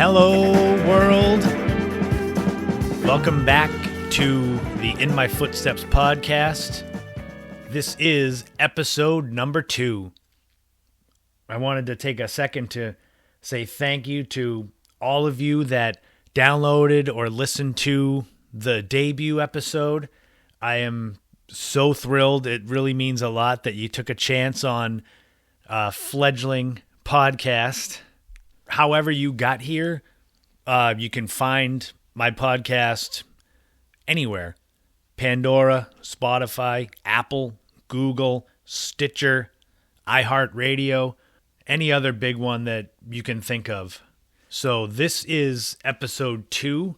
Hello, world. Welcome back to the In My Footsteps podcast. This is episode number 2. I wanted to take a second to say thank you to all of you that downloaded or listened to the debut episode. I am so thrilled. It really means a lot that you took a chance on a fledgling podcast. However you got here, you can find my podcast anywhere. Pandora, Spotify, Apple, Google, Stitcher, iHeartRadio, any other big one that you can think of. So this is episode 2.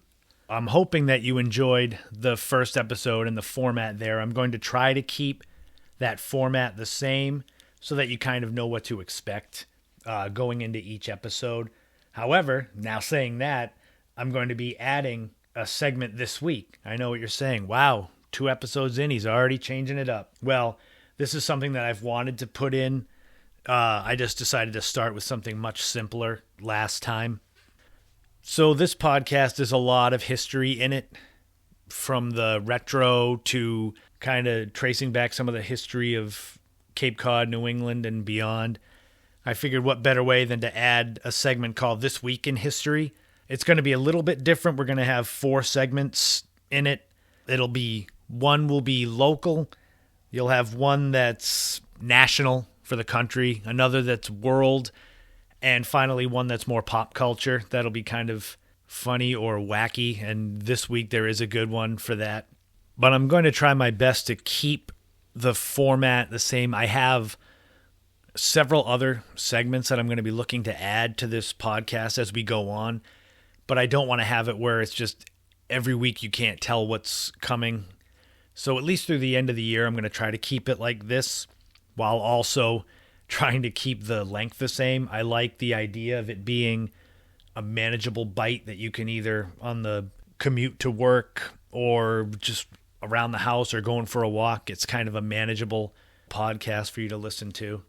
I'm hoping that you enjoyed the first episode and the format there. I'm going to try to keep that format the same so that you kind of know what to expect going into each episode. However, now saying that, I'm going to be adding a segment this week. I know what you're saying. Wow, 2 episodes in, he's already changing it up. Well, this is something that I've wanted to put in. I just decided to start with something much simpler last time. So this podcast is a lot of history in it, from the retro to kind of tracing back some of the history of Cape Cod, New England, and beyond. I figured what better way than to add a segment called This Week in History. It's going to be a little bit different. We're going to have 4 segments in it. One will be local. You'll have one that's national for the country, another that's world, and finally one that's more pop culture. That'll be kind of funny or wacky, and this week there is a good one for that. But I'm going to try my best to keep the format the same. I have several other segments that I'm going to be looking to add to this podcast as we go on, but I don't want to have it where it's just every week you can't tell what's coming. So at least through the end of the year, I'm going to try to keep it like this while also trying to keep the length the same. I like the idea of it being a manageable bite that you can either on the commute to work or just around the house or going for a walk. It's kind of a manageable podcast for you to listen to.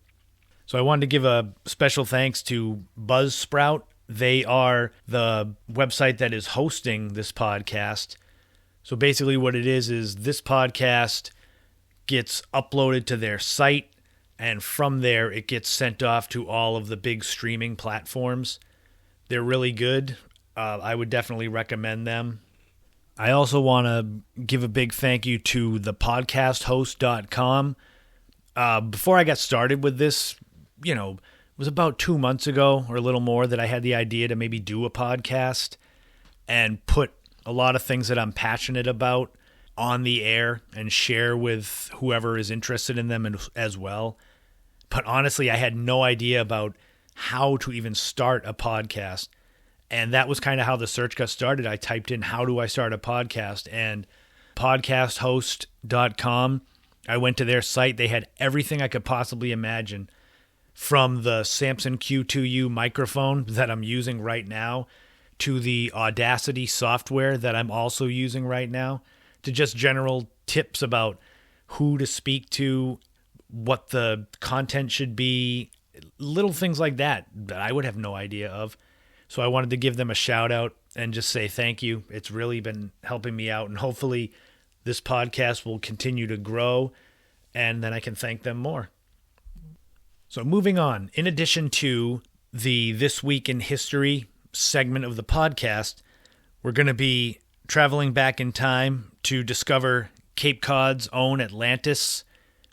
So I wanted to give a special thanks to Buzzsprout. They are the website that is hosting this podcast. So basically what it is this podcast gets uploaded to their site, and from there it gets sent off to all of the big streaming platforms. They're really good. I would definitely recommend them. I also want to give a big thank you to thepodcasthost.com. Before I got started with this, it was about 2 months ago or a little more that I had the idea to maybe do a podcast and put a lot of things that I'm passionate about on the air and share with whoever is interested in them as well. But honestly, I had no idea about how to even start a podcast. And that was kind of how the search got started. I typed in, how do I start a podcast? And podcasthost.com, I went to their site. They had everything I could possibly imagine, from the Samson Q2U microphone that I'm using right now to the Audacity software that I'm also using right now, to just general tips about who to speak to, what the content should be, little things like that I would have no idea of. So I wanted to give them a shout out and just say thank you. It's really been helping me out, and hopefully this podcast will continue to grow, and then I can thank them more. So moving on, in addition to the This Week in History segment of the podcast, we're going to be traveling back in time to discover Cape Cod's own Atlantis,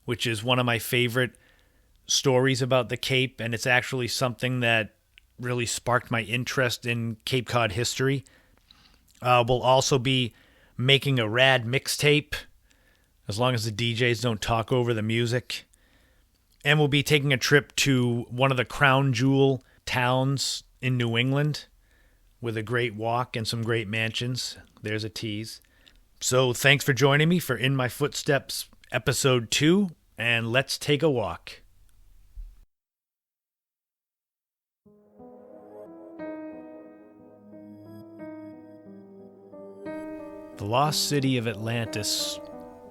which is one of my favorite stories about the Cape, and it's actually something that really sparked my interest in Cape Cod history. We'll also be making a rad mixtape, as long as the DJs don't talk over the music. And we'll be taking a trip to one of the crown jewel towns in New England with a great walk and some great mansions. There's a tease. So thanks for joining me for In My Footsteps episode 2, and let's take a walk. The lost city of Atlantis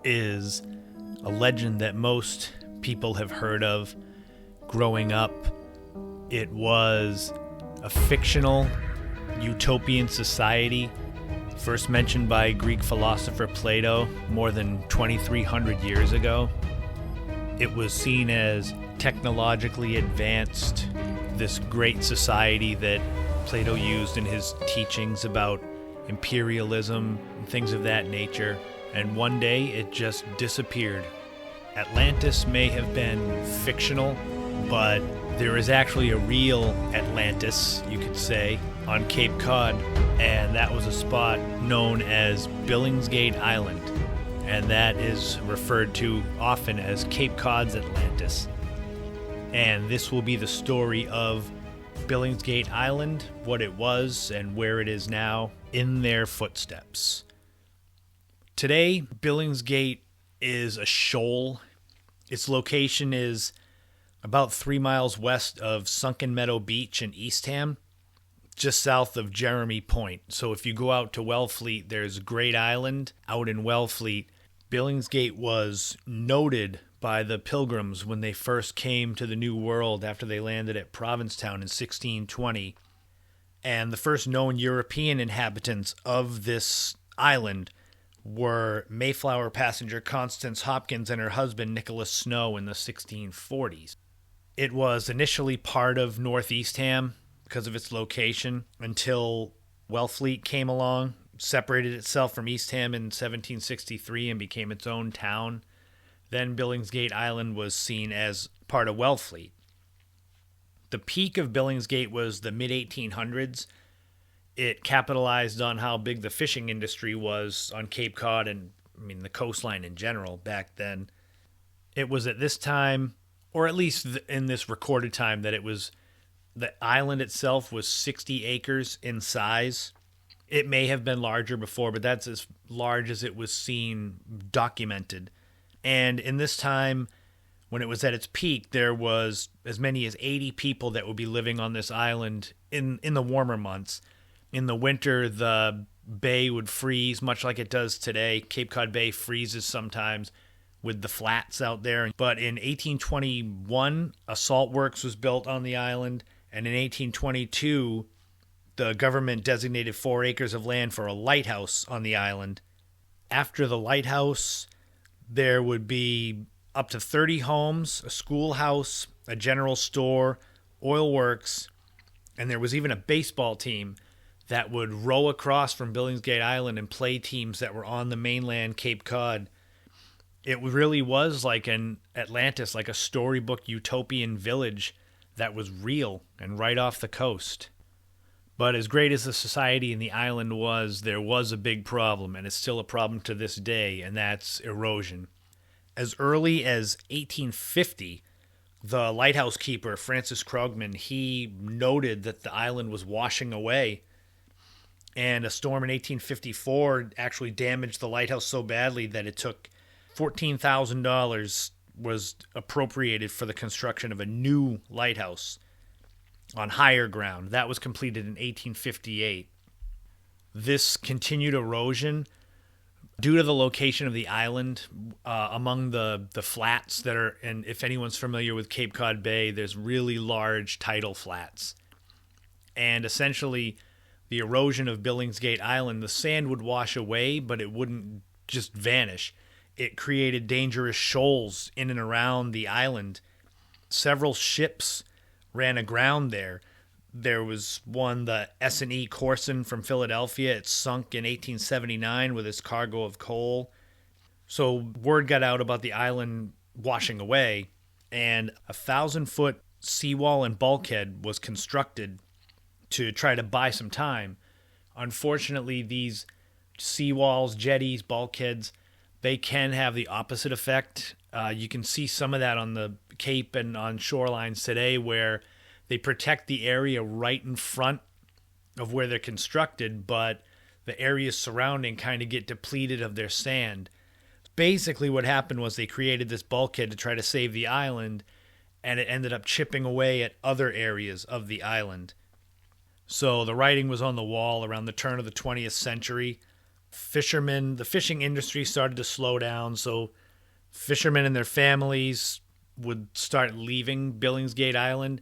is a legend that most people have heard of growing up. It was a fictional utopian society, first mentioned by Greek philosopher Plato more than 2,300 years ago. It was seen as technologically advanced, this great society that Plato used in his teachings about imperialism and things of that nature. And one day it just disappeared. Atlantis may have been fictional, but there is actually a real Atlantis, you could say, on Cape Cod, and that was a spot known as Billingsgate Island, and that is referred to often as Cape Cod's Atlantis. And this will be the story of Billingsgate Island, what it was and where it is now, in their footsteps. Today, Billingsgate is a shoal. Its location is about 3 miles west of Sunken Meadow Beach in Eastham, just south of Jeremy Point. So if you go out to Wellfleet, there's Great Island out in Wellfleet. Billingsgate was noted by the Pilgrims when they first came to the New World after they landed at Provincetown in 1620. And the first known European inhabitants of this island were Mayflower passenger Constance Hopkins and her husband Nicholas Snow in the 1640s. It was initially part of North Eastham because of its location until Wellfleet came along, separated itself from Eastham in 1763 and became its own town. Then Billingsgate Island was seen as part of Wellfleet. The peak of Billingsgate was the mid-1800s. It capitalized on how big the fishing industry was on Cape Cod and, the coastline in general back then. It was at this time, or at least in this recorded time, that the island itself was 60 acres in size. It may have been larger before, but that's as large as it was seen documented. And in this time, when it was at its peak, there was as many as 80 people that would be living on this island in the warmer months. In the winter, the bay would freeze, much like it does today. Cape Cod Bay freezes sometimes with the flats out there. But in 1821, a salt works was built on the island. And in 1822, the government designated 4 acres of land for a lighthouse on the island. After the lighthouse, there would be up to 30 homes, a schoolhouse, a general store, oil works, and there was even a baseball team that would row across from Billingsgate Island and play teams that were on the mainland Cape Cod. It really was like an Atlantis, like a storybook utopian village that was real and right off the coast. But as great as the society in the island was, there was a big problem, and it's still a problem to this day, and that's erosion. As early as 1850, the lighthouse keeper, Francis Krogman, he noted that the island was washing away. And a storm in 1854 actually damaged the lighthouse so badly that it took $14,000 was appropriated for the construction of a new lighthouse on higher ground. That was completed in 1858. This continued erosion, due to the location of the island, among the flats that are, and if anyone's familiar with Cape Cod Bay, there's really large tidal flats. And essentially, the erosion of Billingsgate Island, the sand would wash away, but it wouldn't just vanish. It created dangerous shoals in and around the island. Several ships ran aground there. There was one, the S&E Corson from Philadelphia. It sunk in 1879 with its cargo of coal. So word got out about the island washing away, and a 1,000-foot seawall and bulkhead was constructed to try to buy some time. Unfortunately, these seawalls, jetties, bulkheads, they can have the opposite effect. You can see some of that on the Cape and on shorelines today, where they protect the area right in front of where they're constructed, but the areas surrounding kind of get depleted of their sand. Basically what happened was they created this bulkhead to try to save the island, and it ended up chipping away at other areas of the island. So the writing was on the wall around the turn of the 20th century. The fishing industry started to slow down, so fishermen and their families would start leaving Billingsgate Island.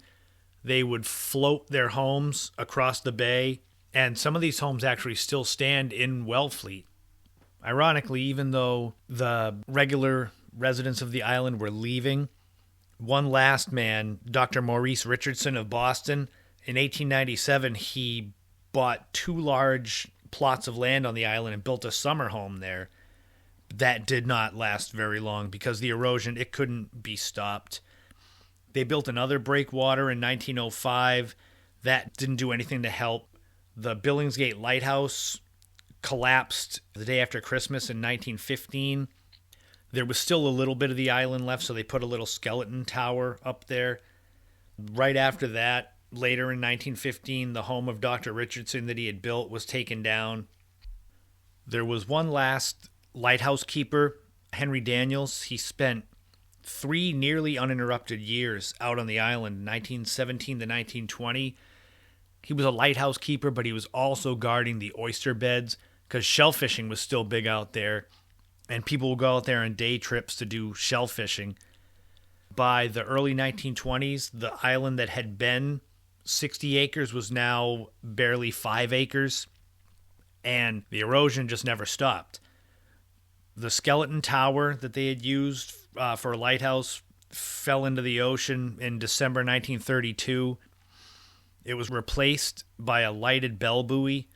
They would float their homes across the bay And some of these homes actually still stand in Wellfleet. Ironically, even though the regular residents of the island were leaving, one last man, Dr. Maurice Richardson of Boston, in 1897, he bought 2 large plots of land on the island and built a summer home there. That did not last very long because the erosion, it couldn't be stopped. They built another breakwater in 1905. That didn't do anything to help. The Billingsgate Lighthouse collapsed the day after Christmas in 1915. There was still a little bit of the island left, so they put a little skeleton tower up there. Right after that, later in 1915, the home of Dr. Richardson that he had built was taken down. There was one last lighthouse keeper, Henry Daniels. He spent 3 nearly uninterrupted years out on the island, 1917 to 1920. He was a lighthouse keeper, but he was also guarding the oyster beds because shellfishing was still big out there, and people would go out there on day trips to do shellfishing. By the early 1920s, the island that had been 60 acres was now barely 5 acres, and the erosion just never stopped. The skeleton tower that they had used for a lighthouse fell into the ocean in December 1932. It was replaced by a lighted bell buoy,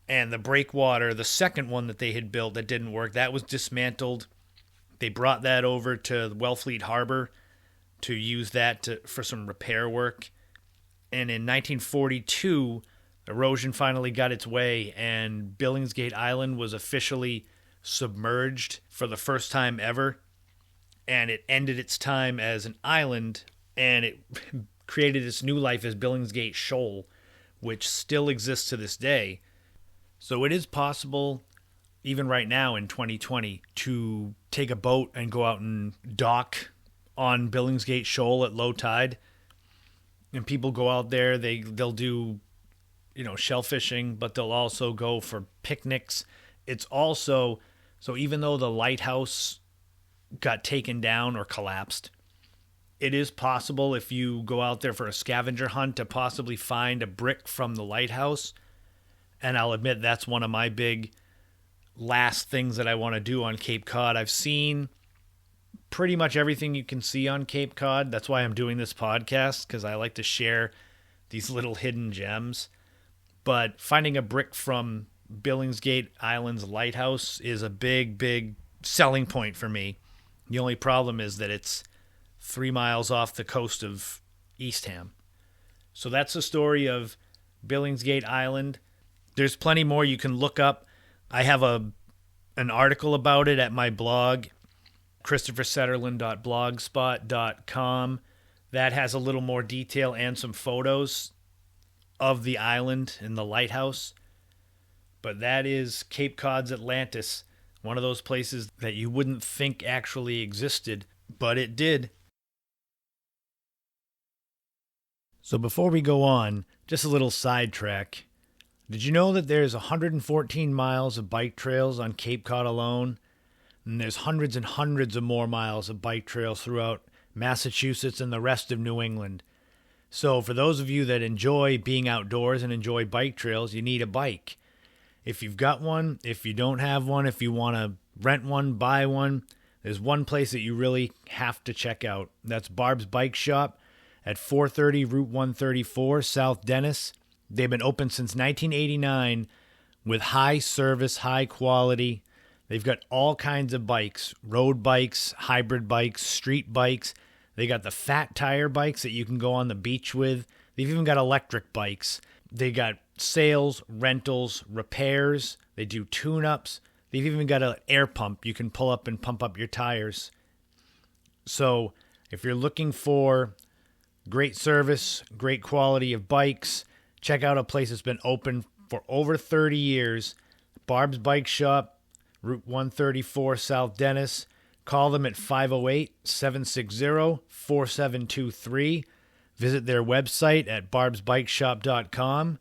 and the breakwater, the second one that they had built that didn't work, that was dismantled. They brought that over to Wellfleet Harbor to use that for some repair work. And in 1942, erosion finally got its way, and Billingsgate Island was officially submerged for the first time ever. And it ended its time as an island, and it created its new life as Billingsgate Shoal, which still exists to this day. So it is possible, even right now in 2020, to take a boat and go out and dock on Billingsgate Shoal at low tide. And people go out there, they'll do, shellfishing, but they'll also go for picnics. It's also, so even though the lighthouse got taken down or collapsed, it is possible if you go out there for a scavenger hunt to possibly find a brick from the lighthouse. And I'll admit that's one of my big last things that I want to do on Cape Cod. I've seen pretty much everything you can see on Cape Cod. That's why I'm doing this podcast, because I like to share these little hidden gems. But finding a brick from Billingsgate Island's lighthouse is a big, big selling point for me. The only problem is that it's 3 miles off the coast of Eastham. So that's the story of Billingsgate Island. There's plenty more you can look up. I have an article about it at my blog, christophersetterland.blogspot.com. That has a little more detail and some photos of the island and the lighthouse. But that is Cape Cod's Atlantis, one of those places that you wouldn't think actually existed, but it did. So before we go on, just a little sidetrack. Did you know that there's 114 miles of bike trails on Cape Cod alone? And there's hundreds and hundreds of more miles of bike trails throughout Massachusetts and the rest of New England. So for those of you that enjoy being outdoors and enjoy bike trails, you need a bike. If you've got one, if you don't have one, if you want to rent one, buy one, there's one place that you really have to check out. That's Barb's Bike Shop at 430 Route 134, South Dennis. They've been open since 1989 with high service, high quality. They've got all kinds of bikes, road bikes, hybrid bikes, street bikes. They got the fat tire bikes that you can go on the beach with. They've even got electric bikes. They got sales, rentals, repairs. They do tune-ups. They've even got an air pump you can pull up and pump up your tires. So if you're looking for great service, great quality of bikes, check out a place that's been open for over 30 years. Barb's Bike Shop, Route 134, South Dennis. Call them at 508-760-4723. Visit their website at barbsbikeshop.com,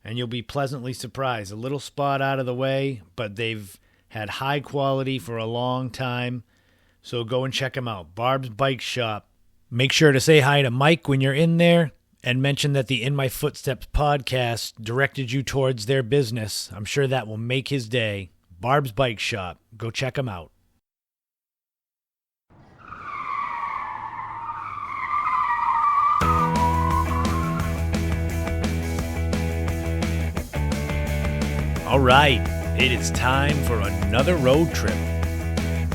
and you'll be pleasantly surprised. A little spot out of the way, but they've had high quality for a long time. So go and check them out. Barb's Bike Shop. Make sure to say hi to Mike when you're in there, and mention that the In My Footsteps podcast directed you towards their business. I'm sure that will make his day. Barb's Bike Shop. Go check them out. All right, it is time for another road trip.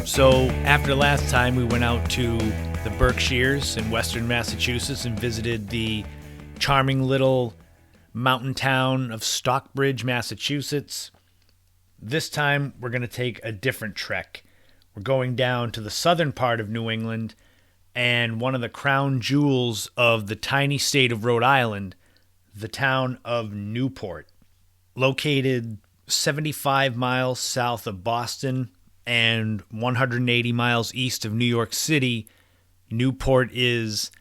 So after last time, we went out to the Berkshires in western Massachusetts and visited the charming little mountain town of Stockbridge, Massachusetts. This time, we're going to take a different trek. We're going down to the southern part of New England and one of the crown jewels of the tiny state of Rhode Island, the town of Newport. Located 75 miles south of Boston and 180 miles east of New York City, Newport is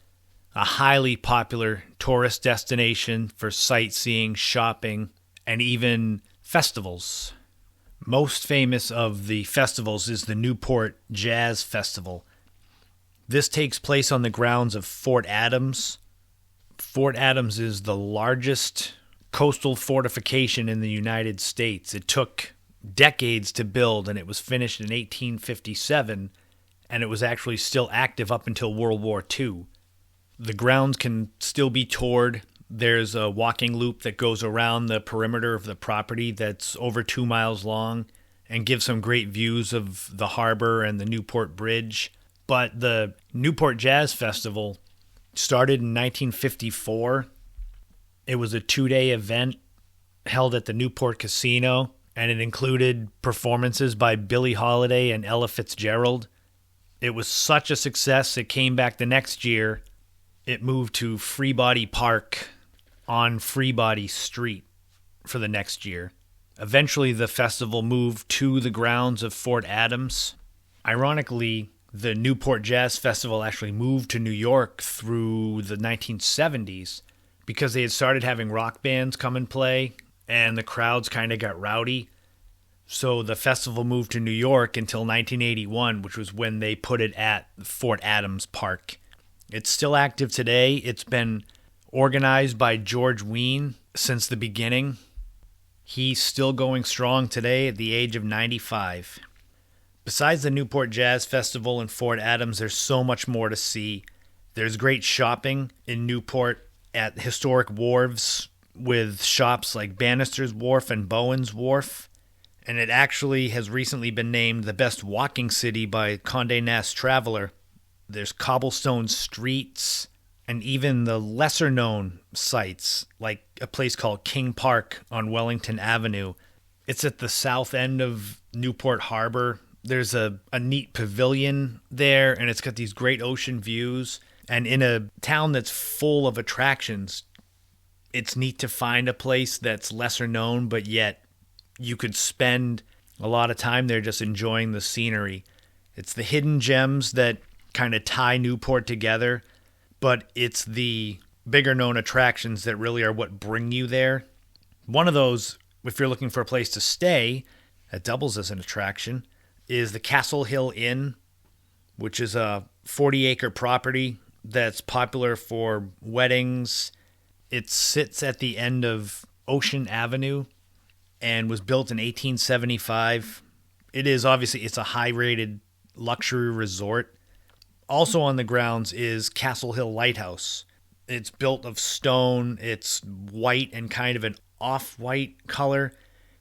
a highly popular tourist destination for sightseeing, shopping, and even festivals. Most famous of the festivals is the Newport Jazz Festival. This takes place on the grounds of Fort Adams. Fort Adams is the largest coastal fortification in the United States. It took decades to build, and it was finished in 1857, and it was actually still active up until World War II. The grounds can still be toured. There's a walking loop that goes around the perimeter of the property that's over 2 miles long and gives some great views of the harbor and the Newport Bridge. But the Newport Jazz Festival started in 1954. It was a 2-day event held at the Newport Casino, and it included performances by Billie Holiday and Ella Fitzgerald. It was such a success, it came back the next year. It moved to Freebody Park on Freebody Street for the next year. Eventually, the festival moved to the grounds of Fort Adams. Ironically, the Newport Jazz Festival actually moved to New York through the 1970s because they had started having rock bands come and play, and the crowds kind of got rowdy. So the festival moved to New York until 1981, which was when they put it at Fort Adams Park. It's still active today. It's been organized by George Wein since the beginning. He's still going strong today at the age of 95. Besides the Newport Jazz Festival in Fort Adams, there's so much more to see. There's great shopping in Newport at historic wharves with shops like Bannister's Wharf and Bowen's Wharf. And it actually has recently been named the best walking city by Condé Nast Traveler. There's cobblestone streets and even the lesser-known sites, like a place called King Park on Wellington Avenue. It's at the south end of Newport Harbor. There's a neat pavilion there, and it's got these great ocean views. And in a town that's full of attractions, it's neat to find a place that's lesser known, but yet you could spend a lot of time there just enjoying the scenery. It's the hidden gems that kind of tie Newport together, but it's the bigger known attractions that really are what bring you there. One of those, if you're looking for a place to stay, that doubles as an attraction, is the Castle Hill Inn, which is a 40-acre property that's popular for weddings. It sits at the end of Ocean Avenue and was built in 1875. It's a high-rated luxury resort. Also on the grounds is Castle Hill Lighthouse. It's built of stone. It's white and kind of an off-white color.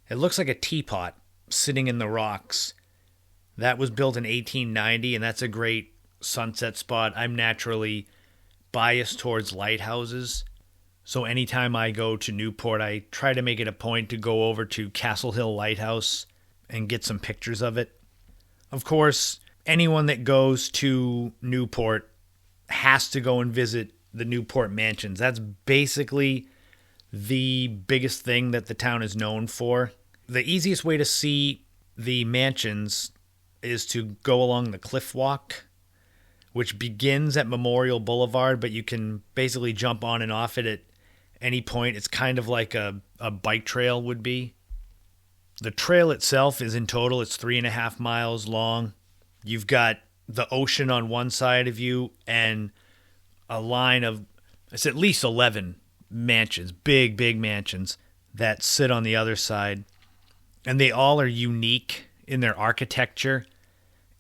It looks like a teapot sitting in the rocks. That was built in 1890, and that's a great sunset spot. I'm naturally biased towards lighthouses. So anytime I go to Newport, I try to make it a point to go over to Castle Hill Lighthouse and get some pictures of it. Of course, anyone that goes to Newport has to go and visit the Newport Mansions. That's basically the biggest thing that the town is known for. The easiest way to see the mansions is to go along the cliff walk, which begins at Memorial Boulevard, but you can basically jump on and off it at any point. It's kind of like a bike trail would be. The trail itself is in total, it's 3.5 miles long. You've got the ocean on one side of you and a line of It's at least 11 mansions, big, big mansions that sit on the other side. And they all are unique in their architecture.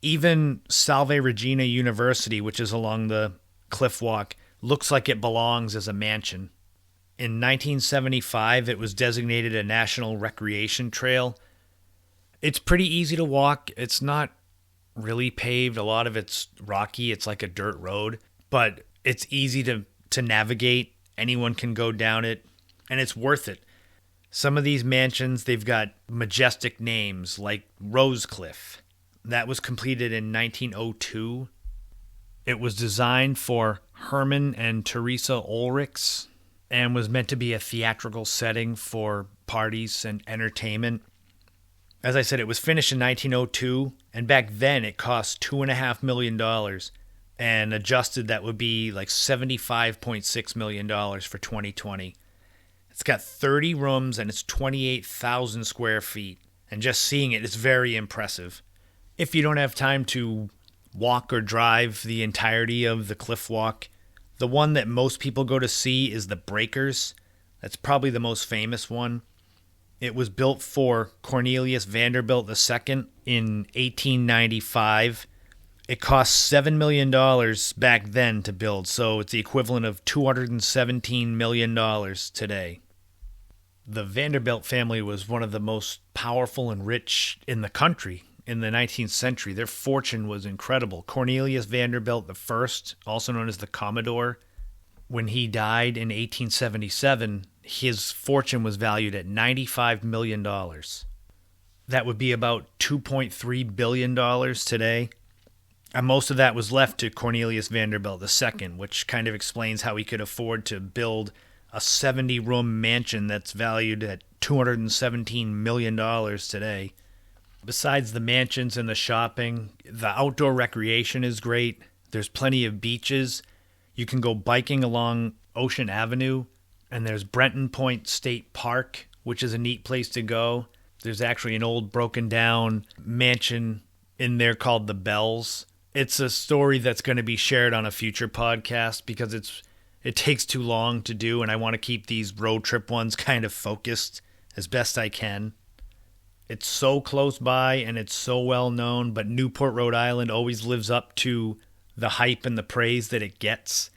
Even Salve Regina University, which is along the cliff walk, looks like it belongs as a mansion. In 1975, it was designated a national recreation trail. It's pretty easy to walk. It's not really paved. A lot of it's rocky. It's like a dirt road, but it's easy to navigate. Anyone can go down it, and it's worth it. Some of these mansions, they've got majestic names like Rosecliff. That was completed in 1902. It was designed for Herman and Teresa Ulrichs and was meant to be a theatrical setting for parties and entertainment. As I said, it was finished in 1902, and back then it cost $2.5 million, and adjusted that would be like $75.6 million for 2020. It's got 30 rooms and it's 28,000 square feet, and just seeing it is very impressive. If you don't have time to walk or drive the entirety of the cliff walk, the one that most people go to see is the Breakers. That's probably the most famous one. It was built for Cornelius Vanderbilt II in 1895. It cost $7 million back then to build, so it's the equivalent of $217 million today. The Vanderbilt family was one of the most powerful and rich in the country in the 19th century. Their fortune was incredible. Cornelius Vanderbilt I, also known as the Commodore, when he died in 1877, his fortune was valued at $95 million. That would be about $2.3 billion today. And most of that was left to Cornelius Vanderbilt II, which kind of explains how he could afford to build a 70-room mansion that's valued at $217 million today. Besides the mansions and the shopping, the outdoor recreation is great. There's plenty of beaches. You can go biking along Ocean Avenue, and there's Brenton Point State Park, which is a neat place to go. There's actually an old broken down mansion in there called the Bells. It's a story that's going to be shared on a future podcast because it takes too long to do, and I want to keep these road trip ones kind of focused as best I can. It's so close by and it's so well known, but Newport, Rhode Island always lives up to the hype and the praise that it gets.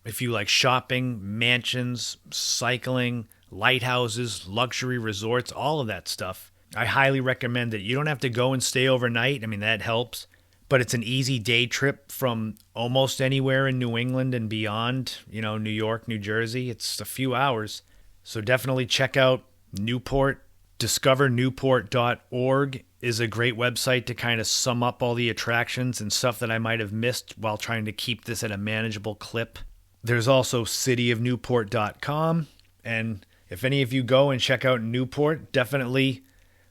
If you like shopping, mansions, cycling, lighthouses, luxury resorts, all of that stuff, I highly recommend it. You don't have to go and stay overnight. I mean, that helps. But it's an easy day trip from almost anywhere in New England and beyond, New York, New Jersey. It's a few hours. So definitely check out Newport. DiscoverNewport.org is a great website to kind of sum up all the attractions and stuff that I might have missed while trying to keep this at a manageable clip. There's also cityofnewport.com. And if any of you go and check out Newport, definitely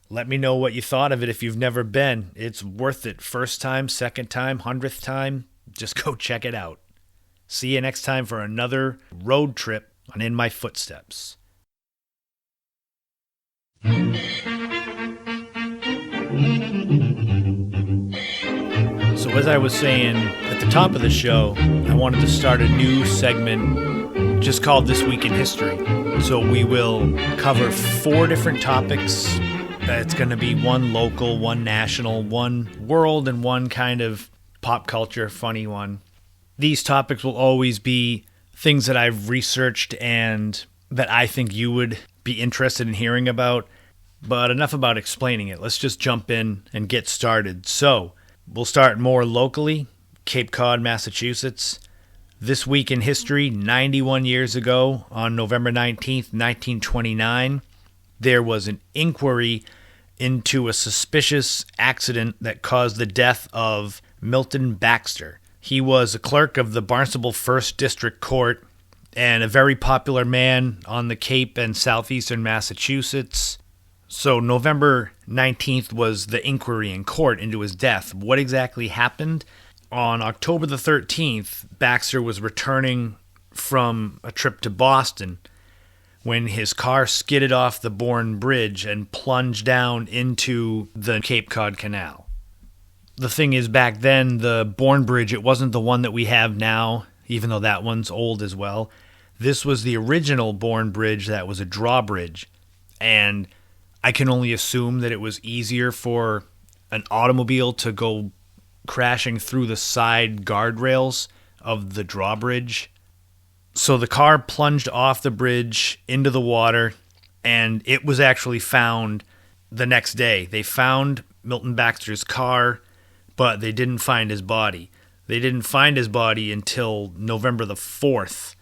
let me know what you thought of it if you've never been. It's worth it. First time, second time, 100th time, just go check it out. See you next time for another road trip on In My Footsteps. So as I was saying at the top of the show, I wanted to start a new segment just called This Week in History. So we will cover 4 different topics. It's going to be one local, one national, one world, and one kind of pop culture funny one. These topics will always be things that I've researched and that I think you would be interested in hearing about. But enough about explaining it. Let's just jump in and get started. So we'll start more locally, Cape Cod, Massachusetts. This week in history, 91 years ago, on November 19th, 1929, there was an inquiry into a suspicious accident that caused the death of Milton Baxter. He was a clerk of the Barnstable 1st District Court and a very popular man on the Cape and southeastern Massachusetts. So November 19th was the inquiry in court into his death. What exactly happened? On October the 13th, Baxter was returning from a trip to Boston when his car skidded off the Bourne Bridge and plunged down into the Cape Cod Canal. The thing is, back then, the Bourne Bridge, it wasn't the one that we have now, even though that one's old as well. This was the original Bourne Bridge that was a drawbridge, and I can only assume that it was easier for an automobile to go crashing through the side guardrails of the drawbridge. So the car plunged off the bridge into the water, and it was actually found the next day. They found Milton Baxter's car, but they didn't find his body. They didn't find his body until November the 4th,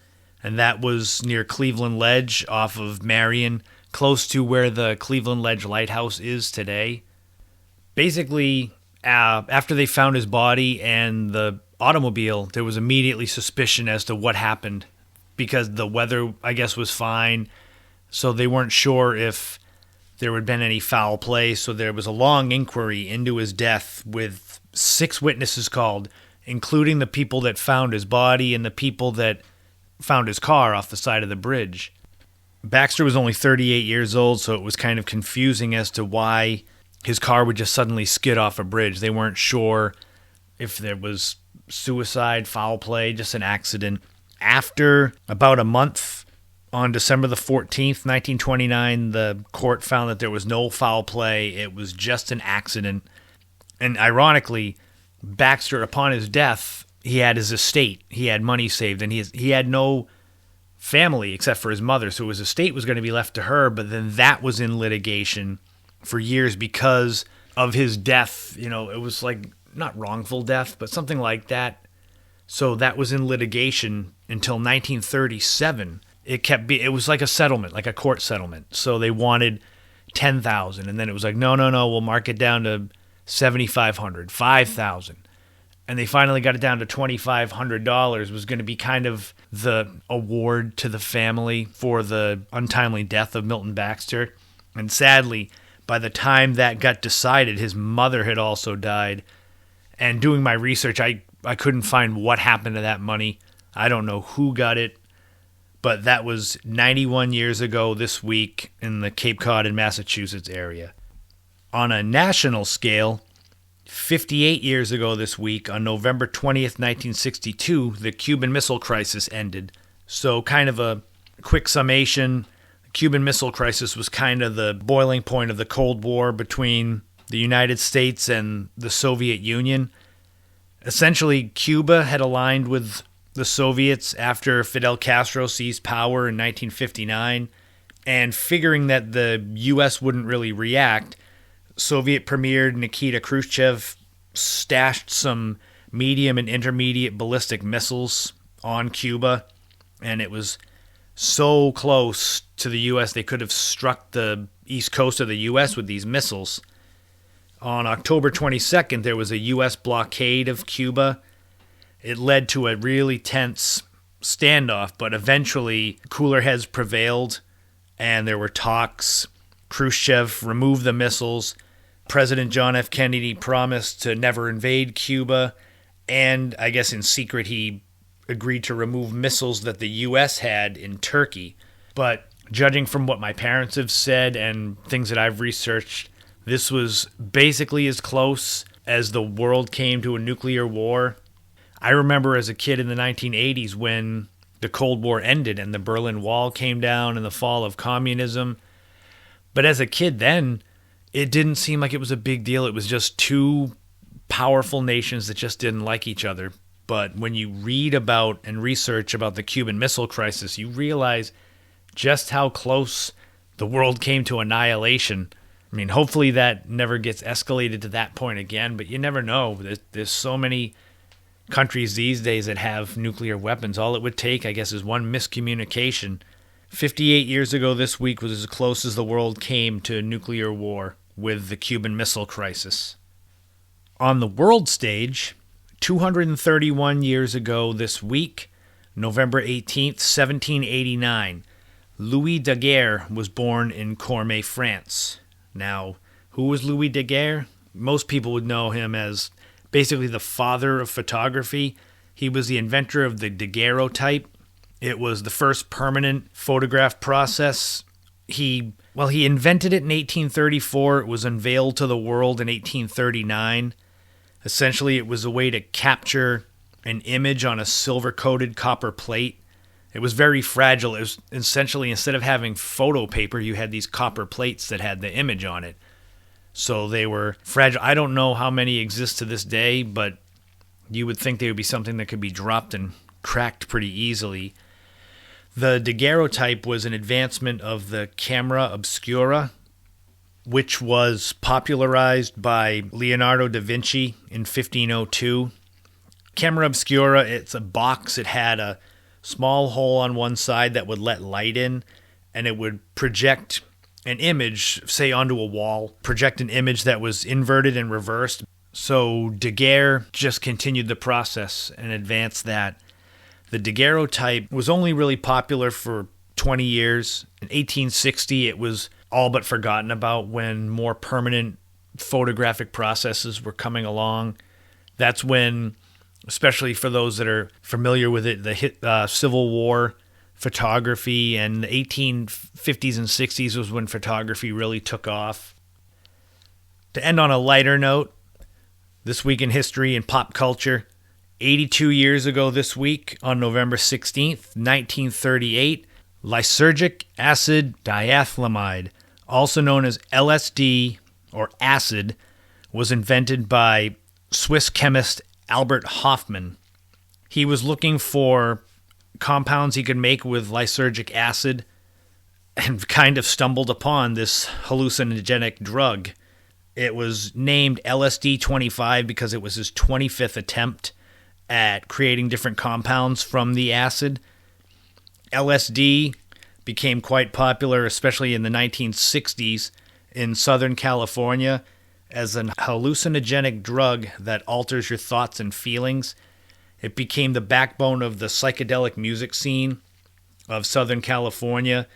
and that was near Cleveland Ledge off of Marion, close to where the Cleveland Ledge Lighthouse is today. Basically, after they found his body and the automobile, there was immediately suspicion as to what happened because the weather, I guess, was fine, so they weren't sure if there had been any foul play. So there was a long inquiry into his death with 6 witnesses called, including the people that found his body and the people that found his car off the side of the bridge. Baxter was only 38 years old, so it was kind of confusing as to why his car would just suddenly skid off a bridge. They weren't sure if there was suicide, foul play, just an accident. After about a month, on December the 14th, 1929, the court found that there was no foul play. It was just an accident. And ironically, Baxter, upon his death, he had his estate. He had money saved, and he had no family except for his mother, so his estate was going to be left to her, but then that was in litigation for years because of his death. You know, it was like not wrongful death, but something like that. So that was in litigation until 1937. It was like a settlement, like a court settlement. So they wanted $10,000, and then it was like, no, we'll mark it down to $7,500, $5,000. And they finally got it down to $2,500, was going to be kind of the award to the family for the untimely death of Milton Baxter. And sadly, by the time that got decided, his mother had also died. And doing my research, I couldn't find what happened to that money. I don't know who got it. But that was 91 years ago this week in the Cape Cod and Massachusetts area. On a national scale, 58 years ago this week, on November 20th, 1962, the Cuban Missile Crisis ended. So kind of a quick summation, the Cuban Missile Crisis was kind of the boiling point of the Cold War between the United States and the Soviet Union. Essentially, Cuba had aligned with the Soviets after Fidel Castro seized power in 1959, and figuring that the U.S. wouldn't really react, Soviet Premier Nikita Khrushchev stashed some medium and intermediate ballistic missiles on Cuba, and it was so close to the U.S. they could have struck the east coast of the U.S. with these missiles. On October 22nd, there was a U.S. blockade of Cuba. It led to a really tense standoff, but eventually cooler heads prevailed, and there were talks. Khrushchev removed the missiles. President John F. Kennedy promised to never invade Cuba, and I guess in secret he agreed to remove missiles that the U.S. had in Turkey. But judging from what my parents have said and things that I've researched, this was basically as close as the world came to a nuclear war. I remember as a kid in the 1980s when the Cold War ended and the Berlin Wall came down and the fall of communism. But as a kid then, it didn't seem like it was a big deal. It was just two powerful nations that just didn't like each other. But when you read about and research about the Cuban Missile Crisis, you realize just how close the world came to annihilation. I mean, hopefully that never gets escalated to that point again, but you never know. There's so many countries these days that have nuclear weapons. All it would take, I guess, is one miscommunication. 58 years ago this week was as close as the world came to nuclear war with the Cuban Missile Crisis. On the world stage, 231 years ago this week, November 18th, 1789, Louis Daguerre was born in Cormeilles, France. Now, who was Louis Daguerre? Most people would know him as basically the father of photography. He was the inventor of the daguerreotype. It was the first permanent photograph process. He invented it in 1834. It was unveiled to the world in 1839. Essentially, it was a way to capture an image on a silver-coated copper plate. It was very fragile. It was essentially, instead of having photo paper, you had these copper plates that had the image on it. So they were fragile. I don't know how many exist to this day, but you would think they would be something that could be dropped and cracked pretty easily. The daguerreotype was an advancement of the camera obscura, which was popularized by Leonardo da Vinci in 1502. Camera obscura, it's a box. It had a small hole on one side that would let light in, and it would project an image, say onto a wall, project an image that was inverted and reversed. So Daguerre just continued the process and advanced that. The daguerreotype was only really popular for 20 years. In 1860, it was all but forgotten about when more permanent photographic processes were coming along. That's when, especially for those that are familiar with it, the Civil War photography and the 1850s and 60s was when photography really took off. To end on a lighter note, this week in history and pop culture, 82 years ago this week, on November 16th, 1938, lysergic acid diethylamide, also known as LSD or acid, was invented by Swiss chemist Albert Hofmann. He was looking for compounds he could make with lysergic acid and kind of stumbled upon this hallucinogenic drug. It was named LSD-25 because it was his 25th attempt at creating different compounds from the acid. LSD became quite popular, especially in the 1960s in Southern California, as an hallucinogenic drug that alters your thoughts and feelings. It became the backbone of the psychedelic music scene of Southern California.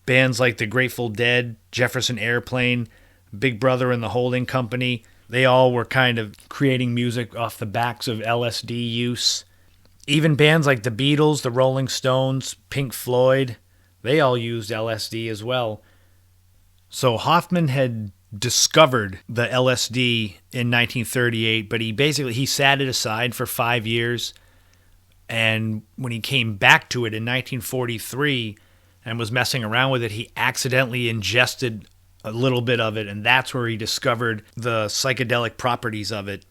Bands like the Grateful Dead, Jefferson Airplane, Big Brother and the Holding Company, they all were kind of creating music off the backs of LSD use. Even bands like the Beatles, the Rolling Stones, Pink Floyd, they all used LSD as well. So Hoffman had discovered the LSD in 1938, but he sat it aside for 5 years. And when he came back to it in 1943 and was messing around with it, he accidentally ingested a little bit of it, and that's where he discovered the psychedelic properties of it.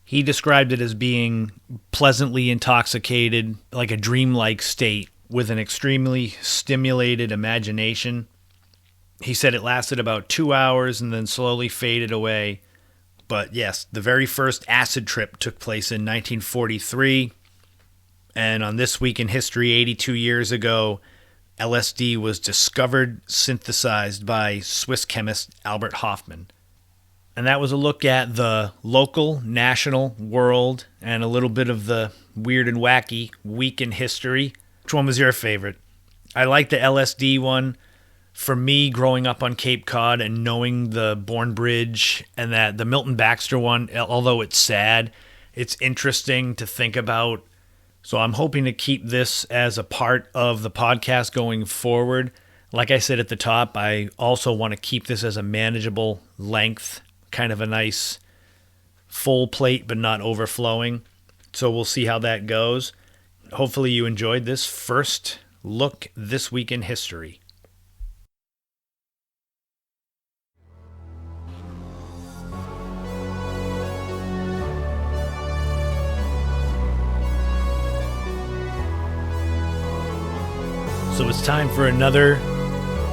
He described it as being pleasantly intoxicated, like a dreamlike state, with an extremely stimulated imagination. He said it lasted about 2 hours and then slowly faded away. But yes, the very first acid trip took place in 1943, and on this week in history, 82 years ago, LSD was discovered, synthesized by Swiss chemist Albert Hofmann. And that was a look at the local, national, world, and a little bit of the weird and wacky week in history. Which one was your favorite? I like the LSD one. For me, growing up on Cape Cod and knowing the Bourne Bridge and that the Milton Baxter one, although it's sad, it's interesting to think about. So I'm hoping to keep this as a part of the podcast going forward. Like I said at the top, I also want to keep this as a manageable length, kind of a nice full plate but not overflowing. So we'll see how that goes. Hopefully you enjoyed this first look this week in history. So it's time for another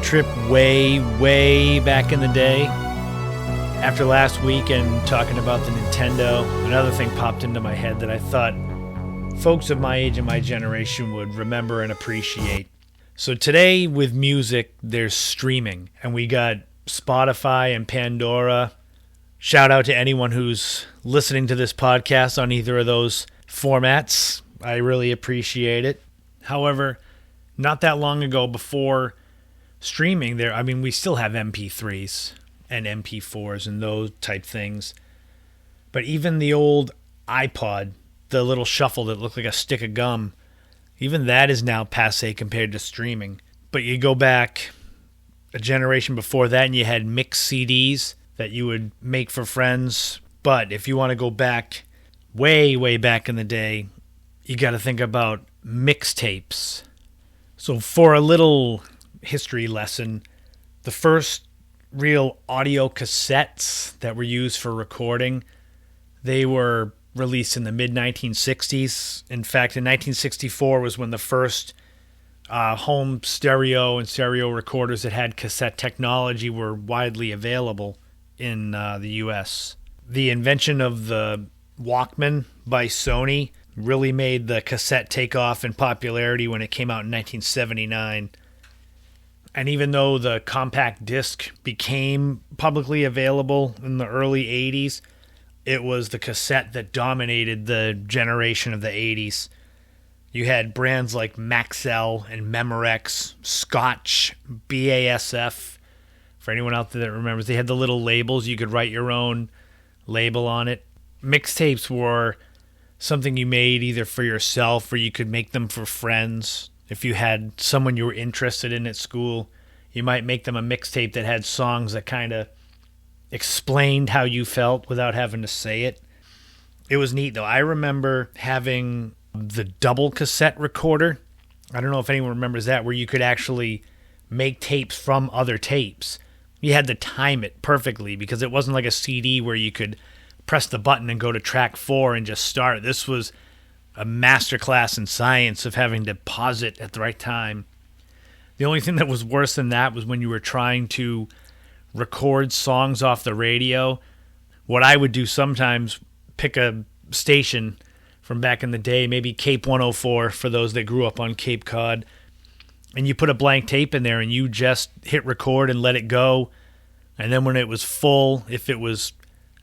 trip way, way back in the day. After last week and talking about the Nintendo, another thing popped into my head that I thought folks of my age and my generation would remember and appreciate. So today with music, there's streaming, and we got Spotify and Pandora. Shout out to anyone who's listening to this podcast on either of those formats. I really appreciate it. However, not that long ago, before streaming, we still have MP3s and MP4s and those type things. But even the old iPod, the little shuffle that looked like a stick of gum, even that is now passé compared to streaming. But you go back a generation before that and you had mixed CDs that you would make for friends. But if you want to go back way, way back in the day, you got to think about mixtapes. So for a little history lesson, the first real audio cassettes that were used for recording, they were released in the mid-1960s. In fact, in 1964 was when the first home stereo and stereo recorders that had cassette technology were widely available in the U.S. The invention of the Walkman by Sony really made the cassette take off in popularity when it came out in 1979. And even though the compact disc became publicly available in the early 80s, it was the cassette that dominated the generation of the 80s. You had brands like Maxell and Memorex, Scotch, BASF. For anyone out there that remembers, they had the little labels. You could write your own label on it. Mixtapes were something you made either for yourself or you could make them for friends. If you had someone you were interested in at school, you might make them a mixtape that had songs that kind of explained how you felt without having to say it. It was neat, though. I remember having the double cassette recorder. I don't know if anyone remembers that, where you could actually make tapes from other tapes. You had to time it perfectly because it wasn't like a CD where you could press the button and go to track 4 and just start. This was a masterclass in science of having to pause it at the right time. The only thing that was worse than that was when you were trying to record songs off the radio. What I would do sometimes, pick a station from back in the day, maybe Cape 104 for those that grew up on Cape Cod, and you put a blank tape in there and you just hit record and let it go. And then when it was full, if it was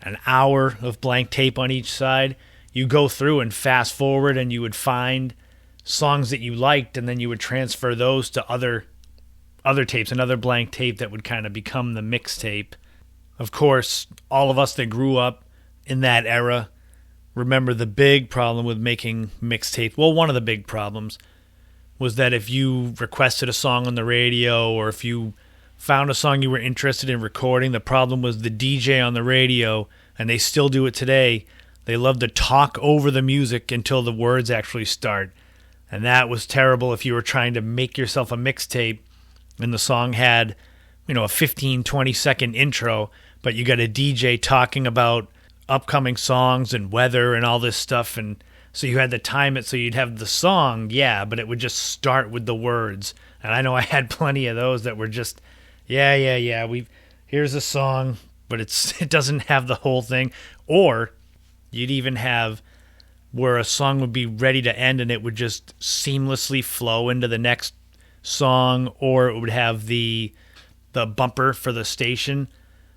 an hour of blank tape on each side, you go through and fast forward and you would find songs that you liked, and then you would transfer those to other tapes, another blank tape that would kind of become the mixtape. Of course, all of us that grew up in that era remember the big problem with making mixtapes. Well, one of the big problems was that if you requested a song on the radio or if you found a song you were interested in recording, the problem was the DJ on the radio, and they still do it today. They love to talk over the music until the words actually start. And that was terrible if you were trying to make yourself a mixtape and the song had, a 15, 20-second intro, but you got a DJ talking about upcoming songs and weather and all this stuff, and so you had to time it so you'd have the song, but it would just start with the words. And I know I had plenty of those that were just, here's a song, but it doesn't have the whole thing. Or you'd even have where a song would be ready to end and it would just seamlessly flow into the next song, or it would have the bumper for the station.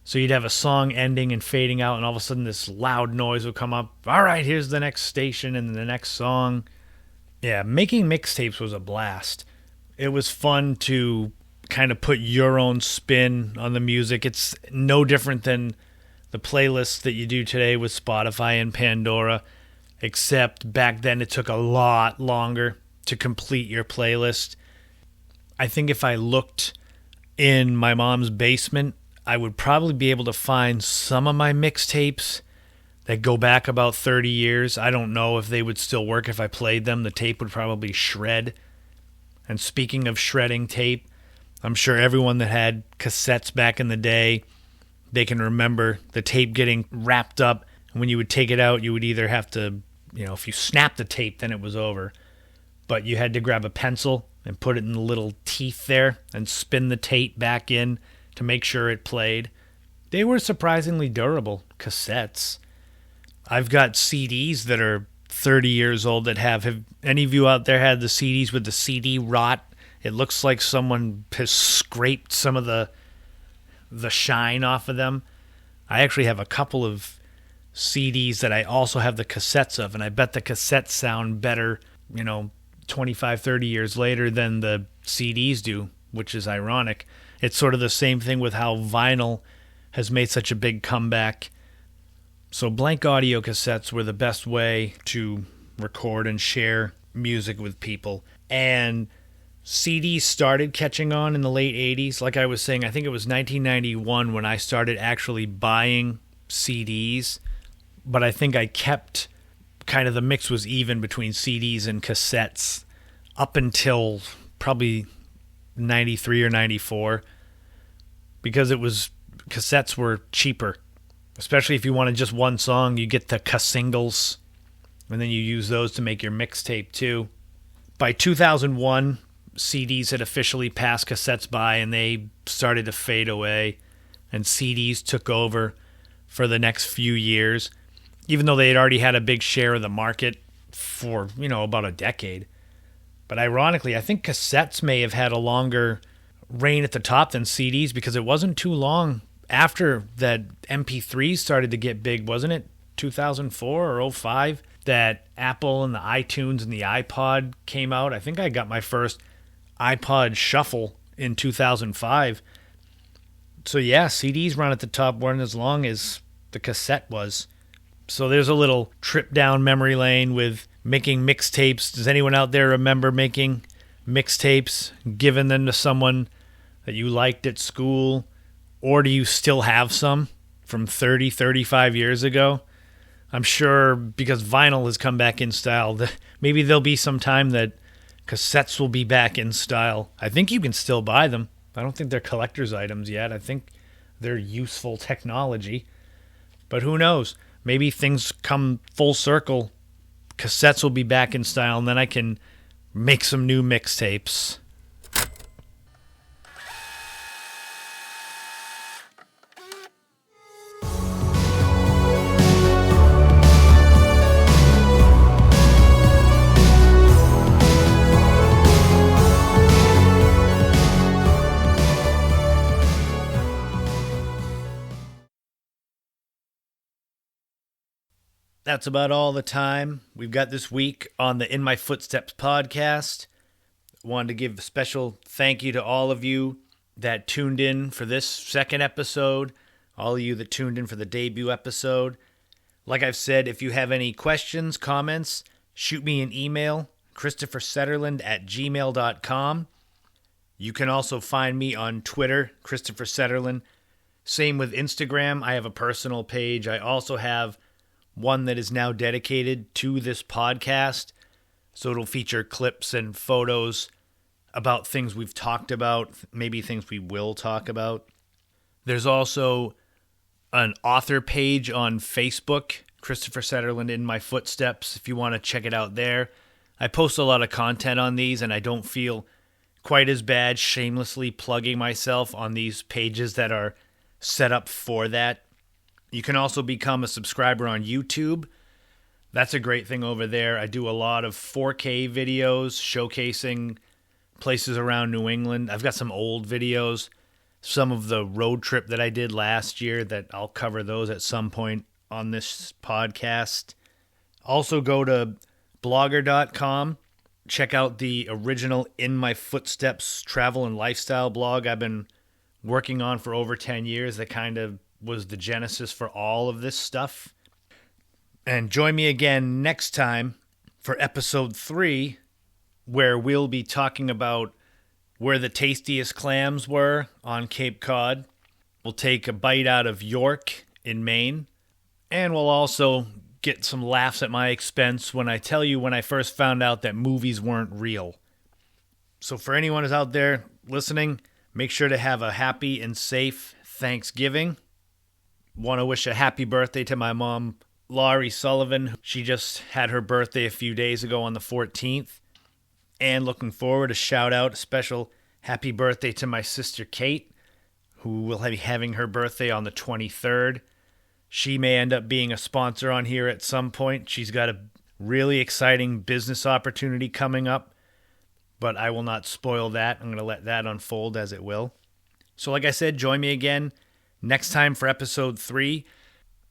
So you'd have a song ending and fading out, and all of a sudden this loud noise would come up. All right, here's the next station and the next song. Yeah, making mixtapes was a blast. It was fun to kind of put your own spin on the music. It's no different than the playlists that you do today with Spotify and Pandora, except back then it took a lot longer to complete your playlist. I think if I looked in my mom's basement, I would probably be able to find some of my mixtapes that go back about 30 years. I don't know if they would still work if I played them. The tape would probably shred. And speaking of shredding tape, I'm sure everyone that had cassettes back in the day, they can remember the tape getting wrapped up. And when you would take it out, you would either have to, if you snapped the tape, then it was over. But you had to grab a pencil and put it in the little teeth there and spin the tape back in to make sure it played. They were surprisingly durable cassettes. I've got CDs that are 30 years old that have any of you out there had the CDs with the CD rot? It looks like someone has scraped some of the shine off of them. I actually have a couple of CDs that I also have the cassettes of, and I bet the cassettes sound better, 25, 30 years later than the CDs do, which is ironic. It's sort of the same thing with how vinyl has made such a big comeback. So blank audio cassettes were the best way to record and share music with people. And CDs started catching on in the late 80s. Like I was saying, I think it was 1991 when I started actually buying CDs. But I think I kept kind of the mix was even between CDs and cassettes up until probably 93 or 94, because cassettes were cheaper. Especially if you wanted just one song, you get the singles, and then you use those to make your mixtape too. By 2001, CDs had officially passed cassettes by, and they started to fade away, and CDs took over for the next few years, even though they had already had a big share of the market for, about a decade. But ironically, I think cassettes may have had a longer reign at the top than CDs, because it wasn't too long after that MP3s started to get big, wasn't it? 2004 or 05, that Apple and the iTunes and the iPod came out. I think I got my first iPod Shuffle in 2005. So yeah, CDs run at the top, weren't as long as the cassette was. So there's a little trip down memory lane with making mixtapes. Does anyone out there remember making mixtapes, giving them to someone that you liked at school? Or do you still have some from 30, 35 years ago? I'm sure, because vinyl has come back in style, maybe there'll be some time that cassettes will be back in style. I think you can still buy them. I don't think they're collector's items yet. I think they're useful technology. But who knows? Maybe things come full circle. Cassettes will be back in style, and then I can make some new mixtapes. That's about all the time we've got this week on the In My Footsteps podcast. Wanted to give a special thank you to all of you that tuned in for this second episode, all of you that tuned in for the debut episode. Like I've said, if you have any questions, comments, shoot me an email, christophersetterland@gmail.com. You can also find me on Twitter, Christopher Setterland. Same with Instagram. I have a personal page. I also have one that is now dedicated to this podcast, so it'll feature clips and photos about things we've talked about, maybe things we will talk about. There's also an author page on Facebook, Christopher Setterland In My Footsteps, if you want to check it out there. I post a lot of content on these, and I don't feel quite as bad shamelessly plugging myself on these pages that are set up for that. You can also become a subscriber on YouTube. That's a great thing over there. I do a lot of 4K videos showcasing places around New England. I've got some old videos, some of the road trip that I did last year, that I'll cover those at some point on this podcast. Also go to blogger.com. Check out the original In My Footsteps travel and lifestyle blog I've been working on for over 10 years. That kind of was the genesis for all of this stuff. And join me again next time for episode 3, where we'll be talking about where the tastiest clams were on Cape Cod. We'll take a bite out of York in Maine. And we'll also get some laughs at my expense when I tell you when I first found out that movies weren't real. So for anyone who's out there listening, make sure to have a happy and safe Thanksgiving. Want to wish a happy birthday to my mom, Laurie Sullivan. She just had her birthday a few days ago on the 14th. And looking forward, a shout out, a special happy birthday to my sister Kate, who will be having her birthday on the 23rd. She may end up being a sponsor on here at some point. She's got a really exciting business opportunity coming up, but I will not spoil that. I'm going to let that unfold as it will. So like I said, join me again next time for episode 3.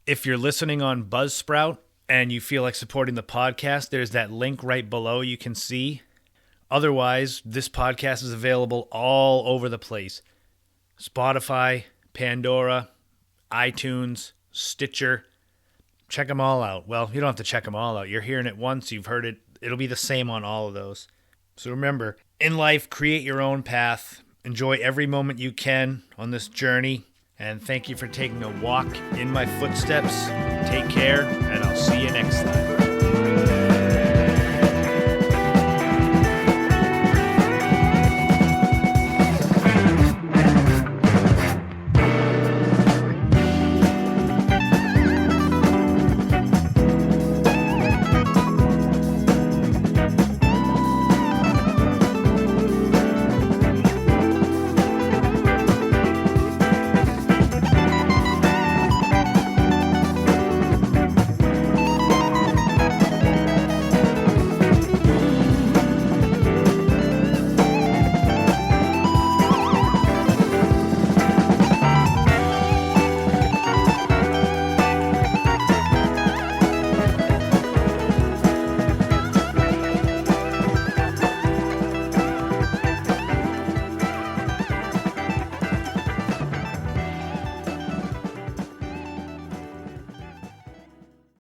If you're listening on Buzzsprout and you feel like supporting the podcast, there's that link right below you can see. Otherwise, this podcast is available all over the place. Spotify, Pandora, iTunes, Stitcher. Check them all out. Well, you don't have to check them all out. You're hearing it once, you've heard it. It'll be the same on all of those. So remember, in life, create your own path. Enjoy every moment you can on this journey. And thank you for taking a walk in my footsteps. Take care, and I'll see you next time.